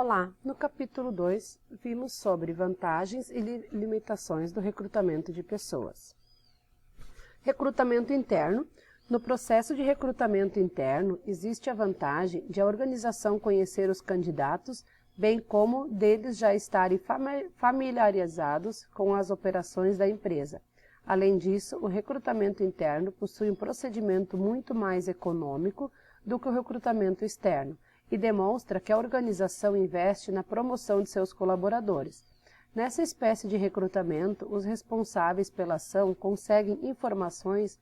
Olá, no capítulo 2, vimos sobre vantagens e limitações do recrutamento de pessoas. Recrutamento interno. No processo de recrutamento interno, existe a vantagem de a organização conhecer os candidatos, bem como deles já estarem familiarizados com as operações da empresa. Além disso, o recrutamento interno possui um procedimento muito mais econômico do que o recrutamento externo, e demonstra que a organização investe na promoção de seus colaboradores. Nessa espécie de recrutamento, os responsáveis pela ação conseguem informações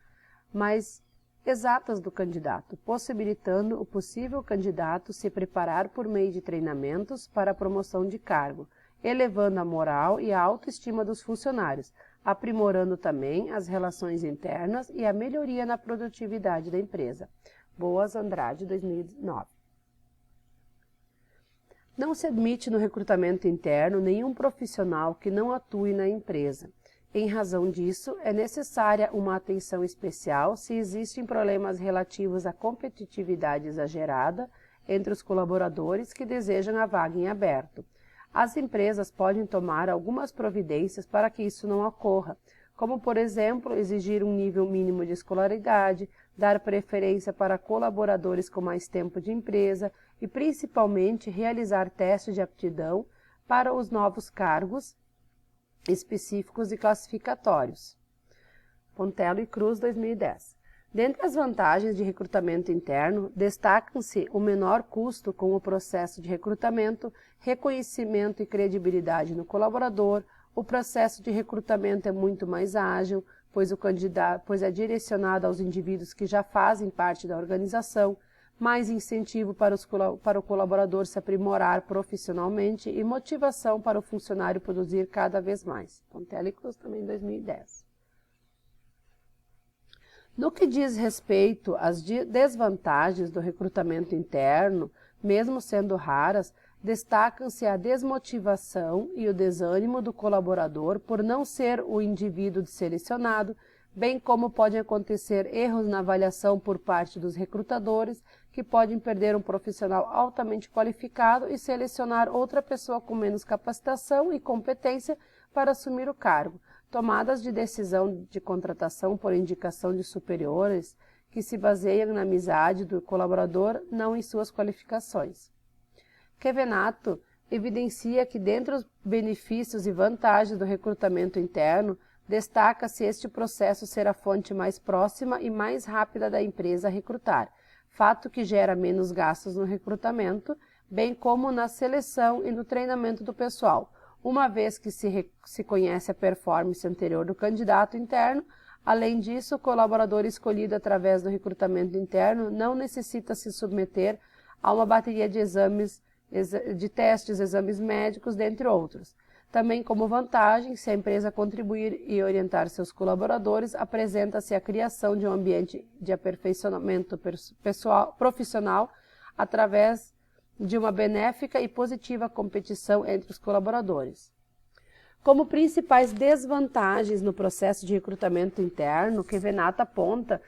mais exatas do candidato, possibilitando o possível candidato se preparar por meio de treinamentos para a promoção de cargo, elevando a moral e a autoestima dos funcionários, aprimorando também as relações internas e a melhoria na produtividade da empresa. Boas Andrade, 2009. Não se admite no recrutamento interno nenhum profissional que não atue na empresa. Em razão disso, é necessária uma atenção especial se existem problemas relativos à competitividade exagerada entre os colaboradores que desejam a vaga em aberto. As empresas podem tomar algumas providências para que isso não ocorra, como, por exemplo, exigir um nível mínimo de escolaridade, dar preferência para colaboradores com mais tempo de empresa e, principalmente, realizar testes de aptidão para os novos cargos específicos e classificatórios. Pontello e Cruz, 2010. Dentre as vantagens de recrutamento interno, destacam-se o menor custo com o processo de recrutamento, reconhecimento e credibilidade no colaborador. O processo de recrutamento é muito mais ágil, pois é direcionado aos indivíduos que já fazem parte da organização, mais incentivo para o colaborador se aprimorar profissionalmente e motivação para o funcionário produzir cada vez mais. Pontello e Cruz, também 2010. No que diz respeito às desvantagens do recrutamento interno, mesmo sendo raras, destacam-se a desmotivação e o desânimo do colaborador por não ser o indivíduo selecionado, bem como podem acontecer erros na avaliação por parte dos recrutadores, que podem perder um profissional altamente qualificado e selecionar outra pessoa com menos capacitação e competência para assumir o cargo. Tomadas de decisão de contratação por indicação de superiores que se baseiam na amizade do colaborador, não em suas qualificações. Kevenato evidencia que, dentre os benefícios e vantagens do recrutamento interno, destaca-se este processo ser a fonte mais próxima e mais rápida da empresa a recrutar, fato que gera menos gastos no recrutamento, bem como na seleção e no treinamento do pessoal, uma vez que se conhece a performance anterior do candidato interno. Além disso, o colaborador escolhido através do recrutamento interno não necessita se submeter a uma bateria de testes, exames médicos, dentre outros. Também como vantagem, se a empresa contribuir e orientar seus colaboradores, apresenta-se a criação de um ambiente de aperfeiçoamento profissional através de uma benéfica e positiva competição entre os colaboradores. Como principais desvantagens no processo de recrutamento interno, Kevenato aponta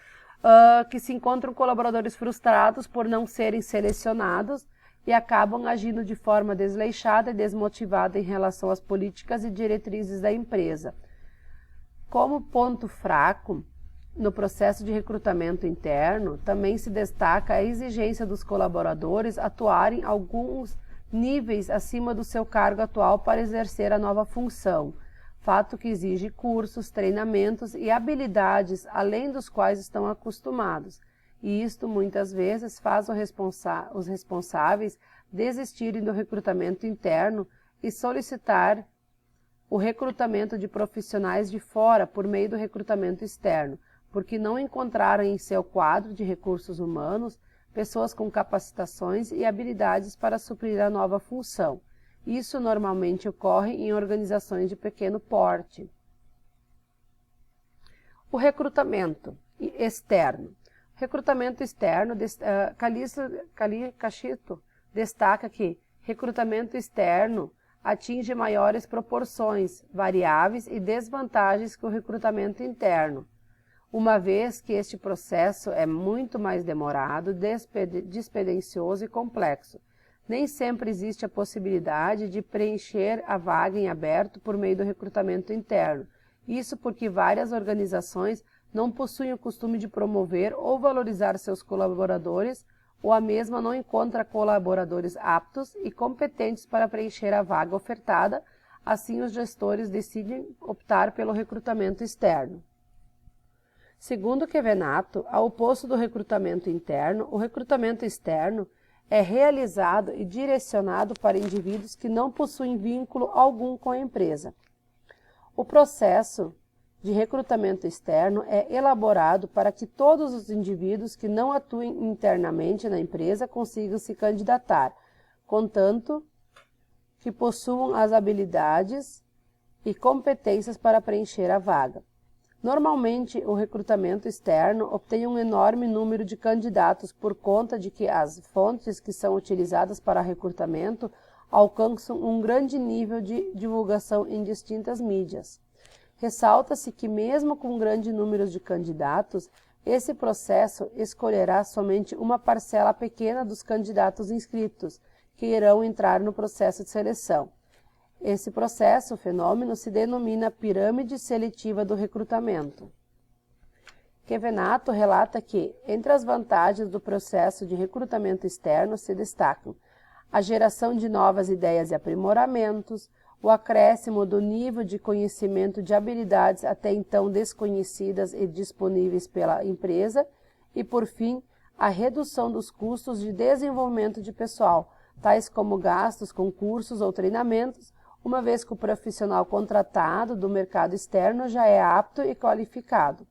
que se encontram colaboradores frustrados por não serem selecionados e acabam agindo de forma desleixada e desmotivada em relação às políticas e diretrizes da empresa. Como ponto fraco no processo de recrutamento interno, também se destaca a exigência dos colaboradores atuarem alguns níveis acima do seu cargo atual para exercer a nova função, fato que exige cursos, treinamentos e habilidades além dos quais estão acostumados. E isto, muitas vezes, faz os responsáveis desistirem do recrutamento interno e solicitar o recrutamento de profissionais de fora por meio do recrutamento externo, porque não encontraram em seu quadro de recursos humanos pessoas com capacitações e habilidades para suprir a nova função. Isso normalmente ocorre em organizações de pequeno porte. O recrutamento externo. Recrutamento externo, Cachito destaca que recrutamento externo atinge maiores proporções, variáveis e desvantagens que o recrutamento interno, uma vez que este processo é muito mais demorado, dispendicioso e complexo. nem sempre existe a possibilidade de preencher a vaga em aberto por meio do recrutamento interno. Isso porque várias organizações não possuem o costume de promover ou valorizar seus colaboradores, ou a mesma não encontra colaboradores aptos e competentes para preencher a vaga ofertada, assim os gestores decidem optar pelo recrutamento externo. Segundo Kevenato, ao oposto do recrutamento interno, o recrutamento externo é realizado e direcionado para indivíduos que não possuem vínculo algum com a empresa. O processo de recrutamento externo é elaborado para que todos os indivíduos que não atuem internamente na empresa consigam se candidatar, contanto que possuam as habilidades e competências para preencher a vaga. Normalmente, o recrutamento externo obtém um enorme número de candidatos por conta de que as fontes que são utilizadas para recrutamento alcançam um grande nível de divulgação em distintas mídias. Ressalta-se que, mesmo com grande número de candidatos, esse processo escolherá somente uma parcela pequena dos candidatos inscritos, que irão entrar no processo de seleção. Esse processo, fenômeno, se denomina pirâmide seletiva do recrutamento. Kevenato relata que, entre as vantagens do processo de recrutamento externo, se destacam a geração de novas ideias e aprimoramentos, o acréscimo do nível de conhecimento de habilidades até então desconhecidas e disponíveis pela empresa e, por fim, a redução dos custos de desenvolvimento de pessoal, tais como gastos com cursos ou treinamentos, uma vez que o profissional contratado do mercado externo já é apto e qualificado.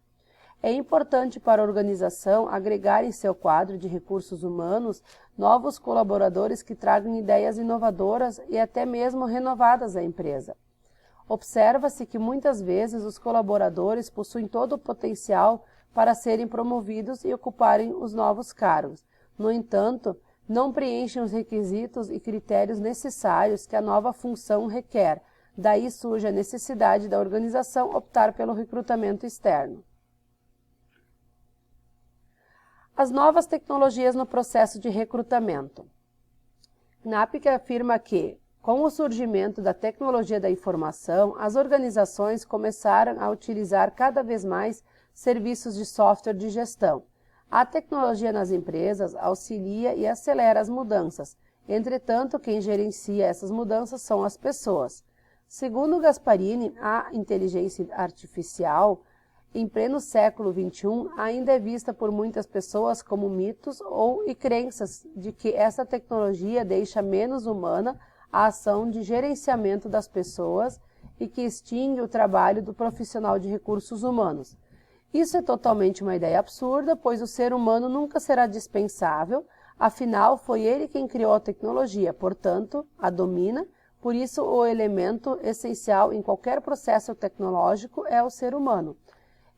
É importante para a organização agregar em seu quadro de recursos humanos novos colaboradores que tragam ideias inovadoras e até mesmo renovadas à empresa. Observa-se que muitas vezes os colaboradores possuem todo o potencial para serem promovidos e ocuparem os novos cargos. No entanto, não preenchem os requisitos e critérios necessários que a nova função requer. Daí surge a necessidade da organização optar pelo recrutamento externo. As novas tecnologias no processo de recrutamento. Knappke afirma que, com o surgimento da tecnologia da informação, as organizações começaram a utilizar cada vez mais serviços de software de gestão. A tecnologia nas empresas auxilia e acelera as mudanças. Entretanto, quem gerencia essas mudanças são as pessoas. Segundo Gasparini, a inteligência artificial, em pleno século XXI, ainda é vista por muitas pessoas como mitos e crenças de que essa tecnologia deixa menos humana a ação de gerenciamento das pessoas e que extingue o trabalho do profissional de recursos humanos. Isso é totalmente uma ideia absurda, pois o ser humano nunca será dispensável, afinal foi ele quem criou a tecnologia, portanto, a domina, por isso o elemento essencial em qualquer processo tecnológico é o ser humano.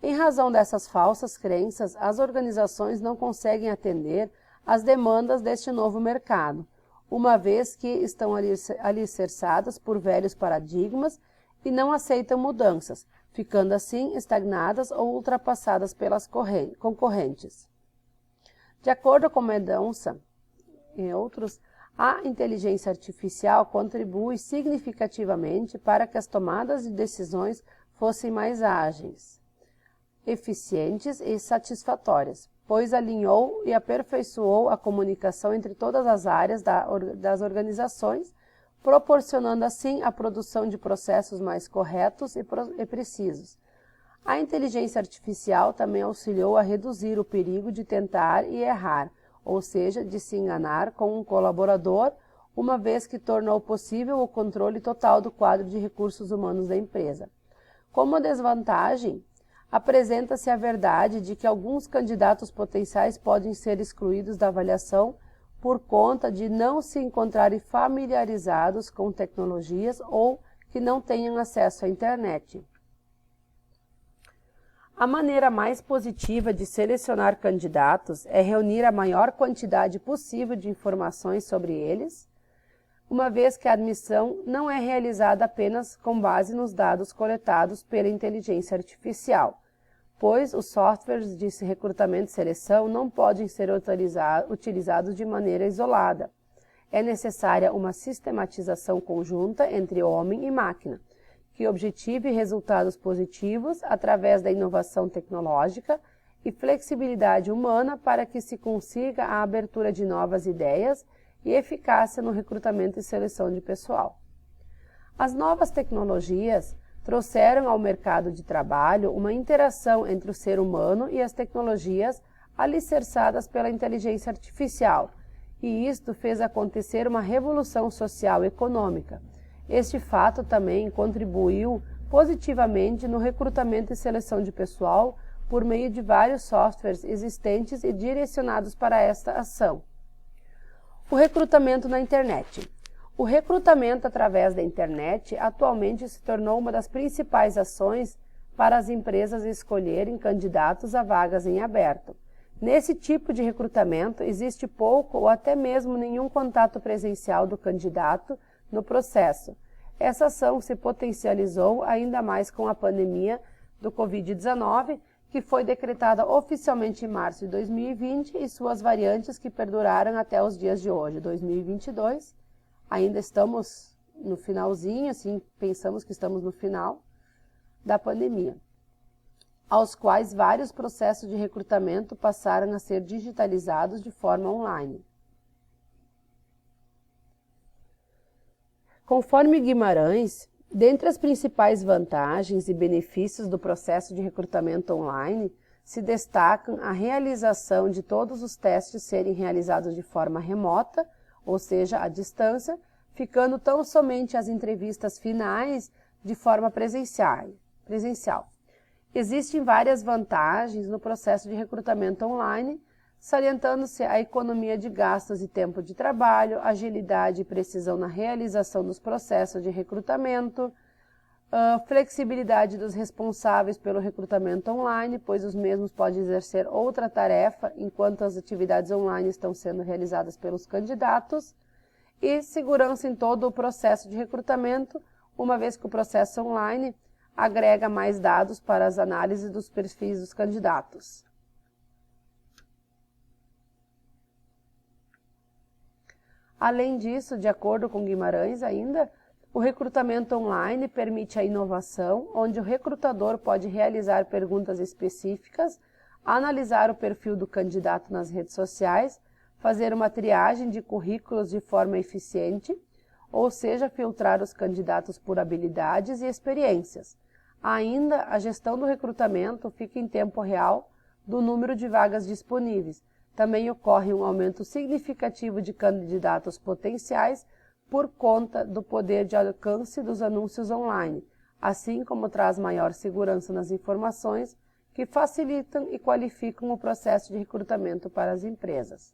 Em razão dessas falsas crenças, as organizações não conseguem atender às demandas deste novo mercado, uma vez que estão alicerçadas por velhos paradigmas e não aceitam mudanças, ficando assim estagnadas ou ultrapassadas pelas concorrentes. De acordo com Mendonça e outros, a inteligência artificial contribui significativamente para que as tomadas de decisões fossem mais ágeis, eficientes e satisfatórias, pois alinhou e aperfeiçoou a comunicação entre todas as áreas das organizações, proporcionando assim a produção de processos mais corretos e precisos. A inteligência artificial também auxiliou a reduzir o perigo de tentar e errar, ou seja, de se enganar com um colaborador, uma vez que tornou possível o controle total do quadro de recursos humanos da empresa. Como desvantagem, apresenta-se a verdade de que alguns candidatos potenciais podem ser excluídos da avaliação por conta de não se encontrarem familiarizados com tecnologias ou que não tenham acesso à internet. A maneira mais positiva de selecionar candidatos é reunir a maior quantidade possível de informações sobre eles, uma vez que a admissão não é realizada apenas com base nos dados coletados pela inteligência artificial, pois os softwares de recrutamento e seleção não podem ser utilizados de maneira isolada. é necessária uma sistematização conjunta entre homem e máquina, que objetive resultados positivos através da inovação tecnológica e flexibilidade humana para que se consiga a abertura de novas ideias e eficácia no recrutamento e seleção de pessoal. As novas tecnologias trouxeram ao mercado de trabalho uma interação entre o ser humano e as tecnologias alicerçadas pela inteligência artificial, e isto fez acontecer uma revolução social e econômica. Este fato também contribuiu positivamente no recrutamento e seleção de pessoal por meio de vários softwares existentes e direcionados para esta ação. O recrutamento na internet. O recrutamento através da internet atualmente se tornou uma das principais ações para as empresas escolherem candidatos a vagas em aberto. Nesse tipo de recrutamento, existe pouco ou até mesmo nenhum contato presencial do candidato no processo. Essa ação se potencializou ainda mais com a pandemia do Covid-19, que foi decretada oficialmente em março de 2020 e suas variantes que perduraram até os dias de hoje, 2022. Ainda estamos no finalzinho, assim, pensamos que estamos no final da pandemia, aos quais vários processos de recrutamento passaram a ser digitalizados de forma online. Conforme Guimarães, dentre as principais vantagens e benefícios do processo de recrutamento online, se destacam a realização de todos os testes serem realizados de forma remota, ou seja, à distância, ficando tão somente as entrevistas finais de forma presencial. Existem várias vantagens no processo de recrutamento online, salientando-se a economia de gastos e tempo de trabalho, agilidade e precisão na realização dos processos de recrutamento, flexibilidade dos responsáveis pelo recrutamento online, pois os mesmos podem exercer outra tarefa enquanto as atividades online estão sendo realizadas pelos candidatos, e segurança em todo o processo de recrutamento, uma vez que o processo online agrega mais dados para as análises dos perfis dos candidatos. Além disso, de acordo com Guimarães ainda, o recrutamento online permite a inovação, onde o recrutador pode realizar perguntas específicas, analisar o perfil do candidato nas redes sociais, fazer uma triagem de currículos de forma eficiente, ou seja, filtrar os candidatos por habilidades e experiências. Ainda, a gestão do recrutamento fica em tempo real do número de vagas disponíveis. Também ocorre um aumento significativo de candidatos potenciais por conta do poder de alcance dos anúncios online, assim como traz maior segurança nas informações que facilitam e qualificam o processo de recrutamento para as empresas.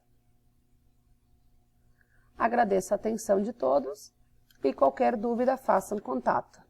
Agradeço a atenção de todos e qualquer dúvida façam contato.